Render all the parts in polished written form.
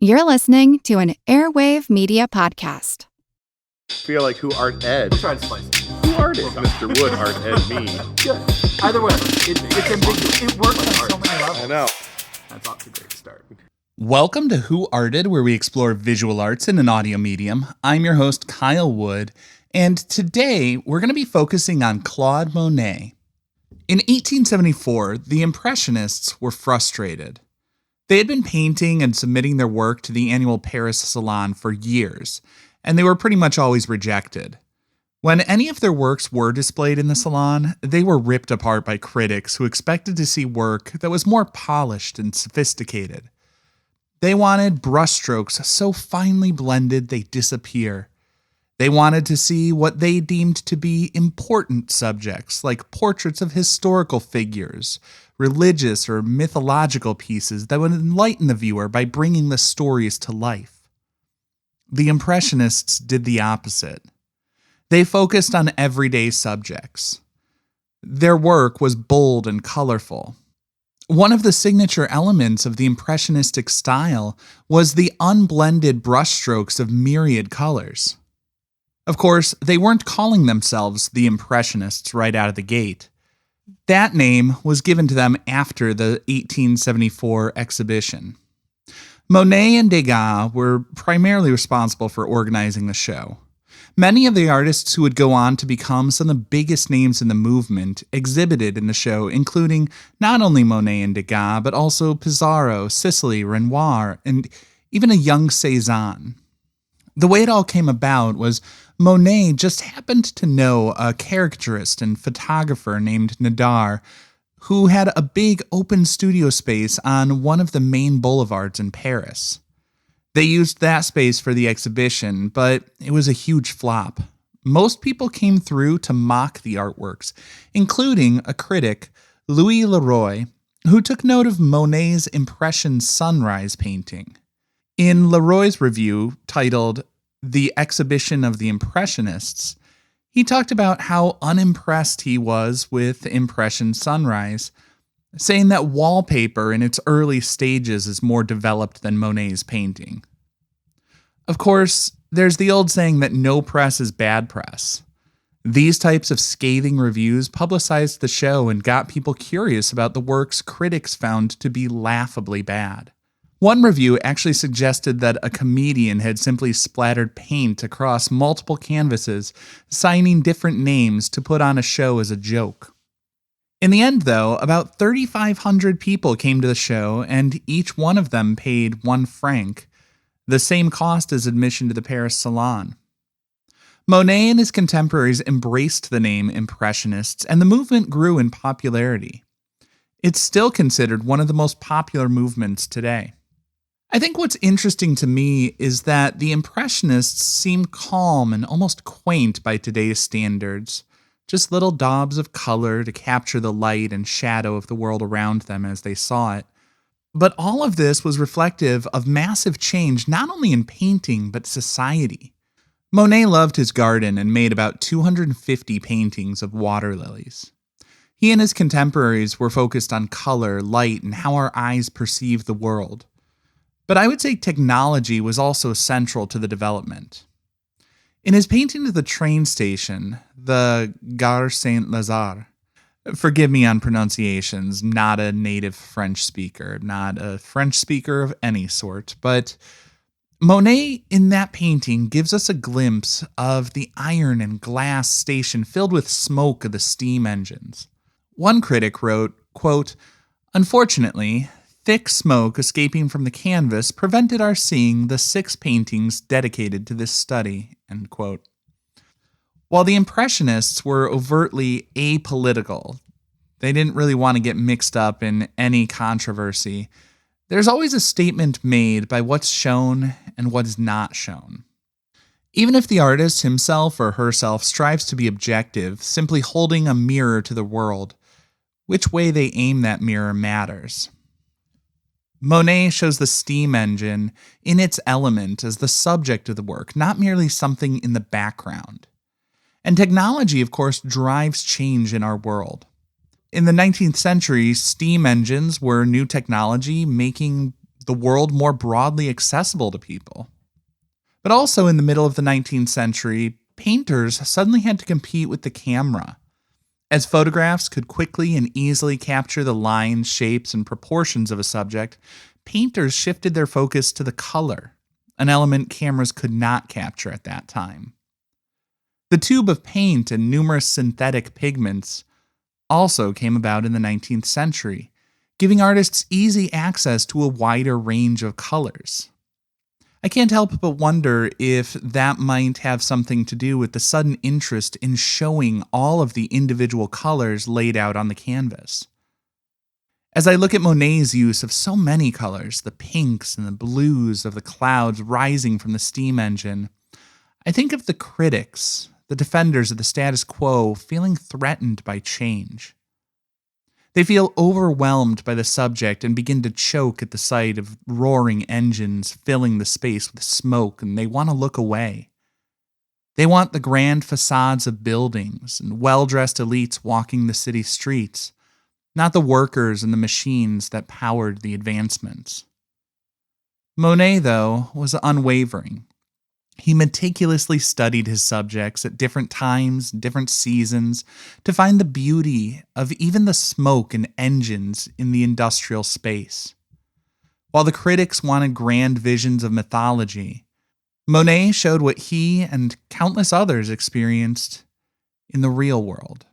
You're listening to an Airwave Media Podcast. Feel like who art Ed? We'll try to spice it. Who art Ed? Mr. Wood art Ed me. Good. Either way, it's ambiguous. It works on so many levels. I know. That's off to a great start. Welcome to Who Arted, where we explore visual arts in an audio medium. I'm your host, Kyle Wood, and today we're going to be focusing on Claude Monet. In 1874, the Impressionists were frustrated. They had been painting and submitting their work to the annual Paris Salon for years, and they were pretty much always rejected. When any of their works were displayed in the salon, they were ripped apart by critics who expected to see work that was more polished and sophisticated. They wanted brushstrokes so finely blended they disappear. They wanted to see what they deemed to be important subjects, like portraits of historical figures, religious or mythological pieces that would enlighten the viewer by bringing the stories to life. The Impressionists did the opposite. They focused on everyday subjects. Their work was bold and colorful. One of the signature elements of the Impressionistic style was the unblended brushstrokes of myriad colors. Of course, they weren't calling themselves the Impressionists right out of the gate. That name was given to them after the 1874 exhibition. Monet and Degas were primarily responsible for organizing the show. Many of the artists who would go on to become some of the biggest names in the movement exhibited in the show, including not only Monet and Degas, but also Pissarro, Sisley, Renoir, and even a young Cézanne. The way it all came about was Monet just happened to know a caricaturist and photographer named Nadar, who had a big open studio space on one of the main boulevards in Paris. They used that space for the exhibition, but it was a huge flop. Most people came through to mock the artworks, including a critic, Louis Leroy, who took note of Monet's Impression Sunrise painting. In Leroy's review, titled The Exhibition of the Impressionists, he talked about how unimpressed he was with Impression Sunrise, saying that wallpaper in its early stages is more developed than Monet's painting. Of course, there's the old saying that no press is bad press. These types of scathing reviews publicized the show and got people curious about the works critics found to be laughably bad. One review actually suggested that a comedian had simply splattered paint across multiple canvases, signing different names to put on a show as a joke. In the end, though, about 3,500 people came to the show, and each one of them paid 1 franc, the same cost as admission to the Paris Salon. Monet and his contemporaries embraced the name Impressionists, and the movement grew in popularity. It's still considered one of the most popular movements today. I think what's interesting to me is that the Impressionists seem calm and almost quaint by today's standards, just little daubs of color to capture the light and shadow of the world around them as they saw it. But all of this was reflective of massive change not only in painting, but society. Monet loved his garden and made about 250 paintings of water lilies. He and his contemporaries were focused on color, light, and how our eyes perceive the world. But I would say technology was also central to the development. In his painting of the train station, the Gare Saint Lazare, forgive me on pronunciations, not a native French speaker, not a French speaker of any sort, but Monet in that painting gives us a glimpse of the iron and glass station filled with smoke of the steam engines. One critic wrote, quote, "Unfortunately, thick smoke escaping from the canvas prevented our seeing the 6 paintings dedicated to this study," end quote. While the Impressionists were overtly apolitical, they didn't really want to get mixed up in any controversy, there's always a statement made by what's shown and what is not shown. Even if the artist himself or herself strives to be objective, simply holding a mirror to the world, which way they aim that mirror matters. Monet shows the steam engine in its element as the subject of the work, not merely something in the background. And technology, of course, drives change in our world. In the 19th century, steam engines were new technology, making the world more broadly accessible to people. But also in the middle of the 19th century, painters suddenly had to compete with the camera. As photographs could quickly and easily capture the lines, shapes, and proportions of a subject, painters shifted their focus to the color, an element cameras could not capture at that time. The tube of paint and numerous synthetic pigments also came about in the 19th century, giving artists easy access to a wider range of colors. I can't help but wonder if that might have something to do with the sudden interest in showing all of the individual colors laid out on the canvas. As I look at Monet's use of so many colors, the pinks and the blues of the clouds rising from the steam engine, I think of the critics, the defenders of the status quo, feeling threatened by change. They feel overwhelmed by the subject and begin to choke at the sight of roaring engines filling the space with smoke, and they want to look away. They want the grand facades of buildings and well-dressed elites walking the city streets, not the workers and the machines that powered the advancements. Monet, though, was unwavering. He meticulously studied his subjects at different times, different seasons, to find the beauty of even the smoke and engines in the industrial space. While the critics wanted grand visions of mythology, Monet showed what he and countless others experienced in the real world.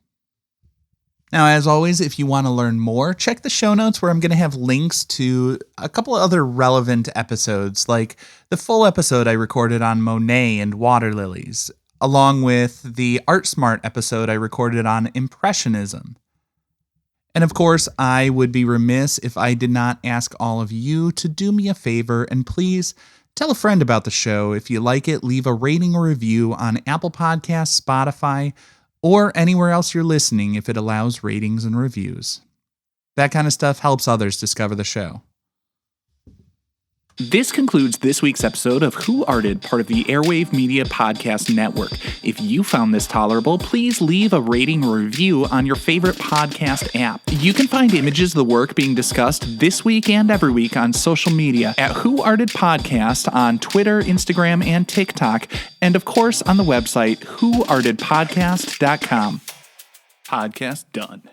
Now, as always, if you want to learn more, check the show notes where I'm going to have links to a couple of other relevant episodes, like the full episode I recorded on Monet and water lilies, along with the Art Smart episode I recorded on Impressionism. And of course, I would be remiss if I did not ask all of you to do me a favor and please tell a friend about the show. If you like it, leave a rating or review on Apple Podcasts, Spotify, or anywhere else you're listening if it allows ratings and reviews. That kind of stuff helps others discover the show. This concludes this week's episode of Who Arted, part of the Airwave Media Podcast Network. If you found this tolerable, please leave a rating or review on your favorite podcast app. You can find images of the work being discussed this week and every week on social media at Who Arted Podcast on Twitter, Instagram, and TikTok, and of course on the website whoartedpodcast.com. Podcast done.